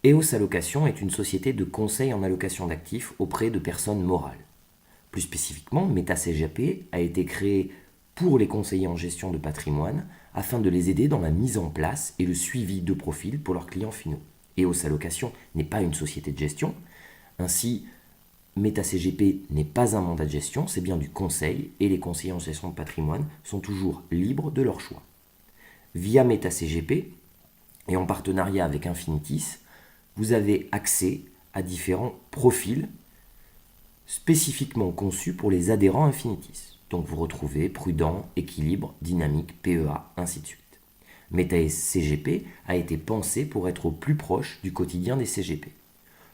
EOS Allocation est une société de conseil en allocation d'actifs auprès de personnes morales. Plus spécifiquement, MetaCGP a été créé pour les conseillers en gestion de patrimoine afin de les aider dans la mise en place et le suivi de profils pour leurs clients finaux. EOS Allocation n'est pas une société de gestion, ainsi MetaCGP n'est pas un mandat de gestion, c'est bien du conseil et les conseillers en gestion de patrimoine sont toujours libres de leur choix. Via MetaCGP et en partenariat avec Infinitis, vous avez accès à différents profils spécifiquement conçus pour les adhérents Infinitis. Donc vous retrouvez prudent, équilibre, dynamique, PEA, ainsi de suite. MetaCGP a été pensé pour être au plus proche du quotidien des CGP.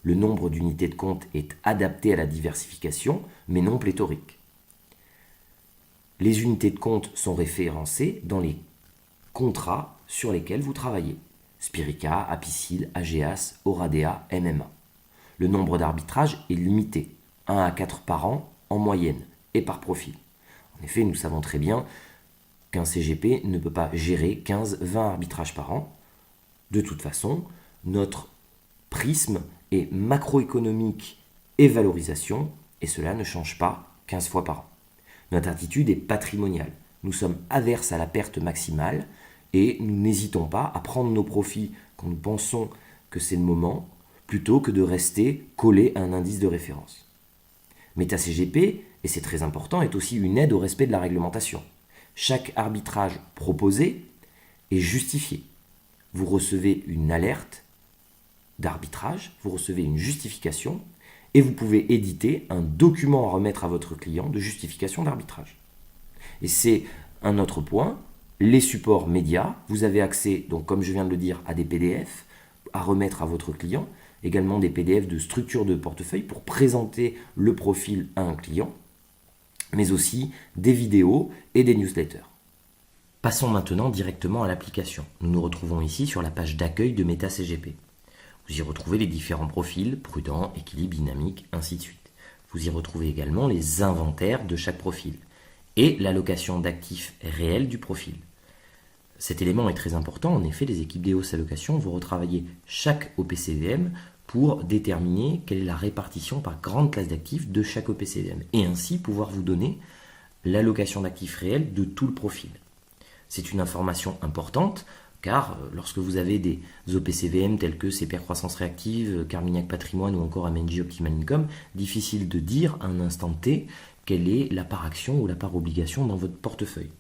Le nombre d'unités de compte est adapté à la diversification, mais non pléthorique. Les unités de compte sont référencées dans les contrats sur lesquels vous travaillez. Spirica, Apicil, AGEAS, Oradea, MMA. Le nombre d'arbitrages est limité, 1 à 4 par an en moyenne et par profil. En effet, nous savons très bien qu'un CGP ne peut pas gérer 15-20 arbitrages par an. De toute façon, notre prisme est macroéconomique et valorisation, et cela ne change pas 15 fois par an. Notre attitude est patrimoniale. Nous sommes averses à la perte maximale et nous n'hésitons pas à prendre nos profits quand nous pensons que c'est le moment, plutôt que de rester collé à un indice de référence. MetaCGP, et c'est très important, est aussi une aide au respect de la réglementation. Chaque arbitrage proposé est justifié. Vous recevez une alerte d'arbitrage, vous recevez une justification et vous pouvez éditer un document à remettre à votre client de justification d'arbitrage. Et c'est un autre point, les supports médias, vous avez accès, donc comme je viens de le dire, à des PDF à remettre à votre client, également des PDF de structure de portefeuille pour présenter le profil à un client, mais aussi des vidéos et des newsletters. Passons maintenant directement à l'application. Nous nous retrouvons ici sur la page d'accueil de MetaCGP. Vous y retrouvez les différents profils, prudent, équilibre, dynamique, ainsi de suite. Vous y retrouvez également les inventaires de chaque profil et l'allocation d'actifs réels du profil. Cet élément est très important. En effet, les équipes d'EOS Allocation vont retravailler chaque OPCVM pour déterminer quelle est la répartition par grande classe d'actifs de chaque OPCVM et ainsi pouvoir vous donner l'allocation d'actifs réels de tout le profil. C'est une information importante car lorsque vous avez des OPCVM tels que CPR Croissance Réactive, Carmignac Patrimoine ou encore MNJ Optimal Income, difficile de dire à un instant T quelle est la part action ou la part obligation dans votre portefeuille.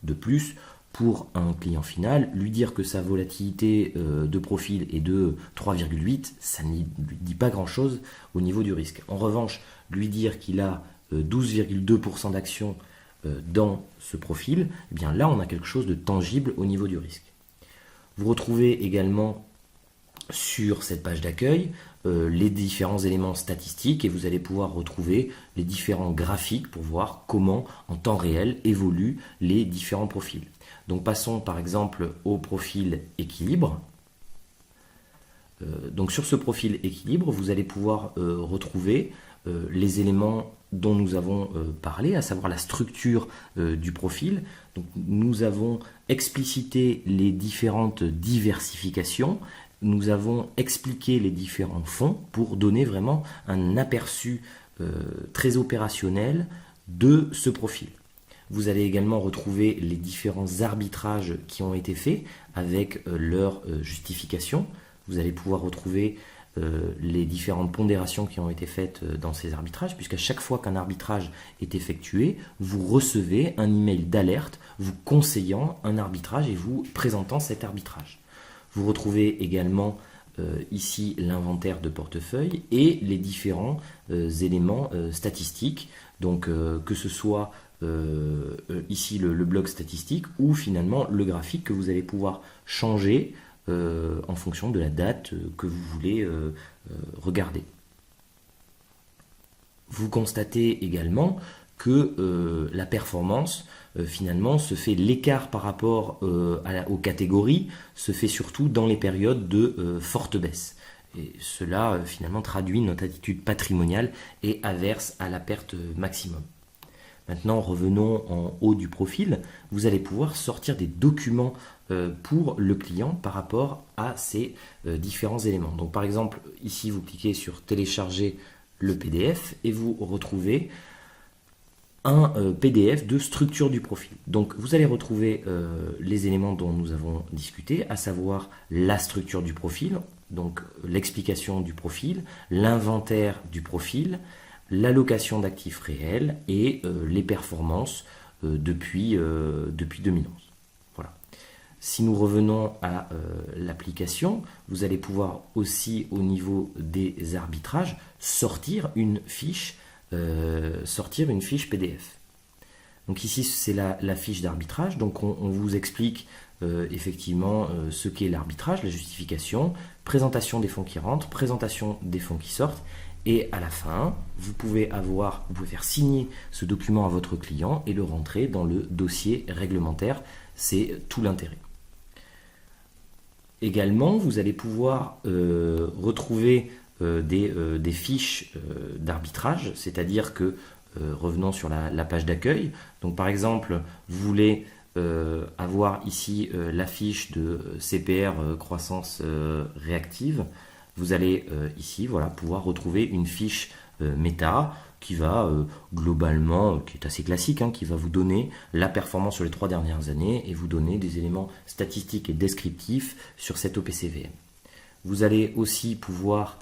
De plus, pour un client final, lui dire que sa volatilité de profil est de 3,8, ça ne lui dit pas grand-chose au niveau du risque. En revanche, lui dire qu'il a 12,2% d'actions dans ce profil, eh bien là on a quelque chose de tangible au niveau du risque. Vous retrouvez également sur cette page d'accueil les différents éléments statistiques et vous allez pouvoir retrouver les différents graphiques pour voir comment en temps réel évoluent les différents profils. Donc passons par exemple au profil équilibre. Donc sur ce profil équilibre, vous allez pouvoir retrouver les éléments dont nous avons parlé, à savoir la structure du profil. Donc, nous avons explicité les différentes diversifications, nous avons expliqué les différents fonds pour donner vraiment un aperçu très opérationnel de ce profil. Vous allez également retrouver les différents arbitrages qui ont été faits avec leur justification. Vous allez pouvoir retrouver les différentes pondérations qui ont été faites dans ces arbitrages, puisqu'à chaque fois qu'un arbitrage est effectué, vous recevez un email d'alerte vous conseillant un arbitrage et vous présentant cet arbitrage. Vous retrouvez également ici l'inventaire de portefeuille et les différents éléments statistiques, donc que ce soit ici le bloc statistique ou finalement le graphique que vous allez pouvoir changer en fonction de la date que vous voulez regarder. Vous constatez également que la performance, finalement, se fait l'écart par rapport aux catégories, se fait surtout dans les périodes de forte baisse. Et cela, finalement, traduit notre attitude patrimoniale et averse à la perte maximum. Maintenant, revenons en haut du profil. Vous allez pouvoir sortir des documents pour le client par rapport à ces différents éléments. Donc par exemple, ici vous cliquez sur télécharger le PDF et vous retrouvez un PDF de structure du profil. Donc vous allez retrouver les éléments dont nous avons discuté, à savoir la structure du profil, donc l'explication du profil, l'inventaire du profil, l'allocation d'actifs réels et les performances depuis 2011. Voilà. Si nous revenons à l'application, vous allez pouvoir aussi au niveau des arbitrages sortir une fiche PDF. Donc ici c'est la fiche d'arbitrage, donc on vous explique effectivement ce qu'est l'arbitrage, la justification, présentation des fonds qui rentrent, présentation des fonds qui sortent, et à la fin vous pouvez faire signer ce document à votre client et le rentrer dans le dossier réglementaire. C'est tout l'intérêt. Également vous allez pouvoir retrouver des fiches d'arbitrage, c'est-à-dire que revenons sur la page d'accueil. Donc par exemple, vous voulez avoir ici la fiche de CPR croissance réactive. Vous allez ici pouvoir retrouver une fiche méta qui va globalement, qui est assez classique, qui va vous donner la performance sur les 3 dernières années et vous donner des éléments statistiques et descriptifs sur cette OPCVM. Vous allez aussi pouvoir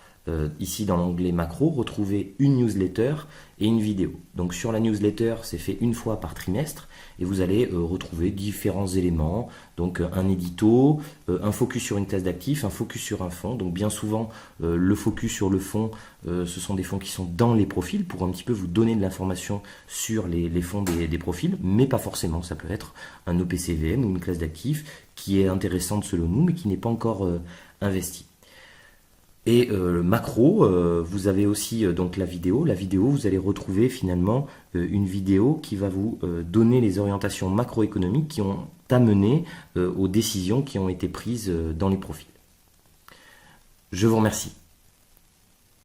ici dans l'onglet macro, retrouver une newsletter et une vidéo. Donc sur la newsletter, c'est fait une fois par trimestre et vous allez retrouver différents éléments, donc un édito, un focus sur une classe d'actifs, un focus sur un fonds. Donc bien souvent, le focus sur le fonds, ce sont des fonds qui sont dans les profils pour un petit peu vous donner de l'information sur les fonds des profils, mais pas forcément. Ça peut être un OPCVM ou une classe d'actifs qui est intéressante selon nous, mais qui n'est pas encore investie. Et macro, vous avez aussi donc la vidéo. La vidéo, vous allez retrouver finalement une vidéo qui va vous donner les orientations macroéconomiques qui ont amené aux décisions qui ont été prises dans les profils. Je vous remercie.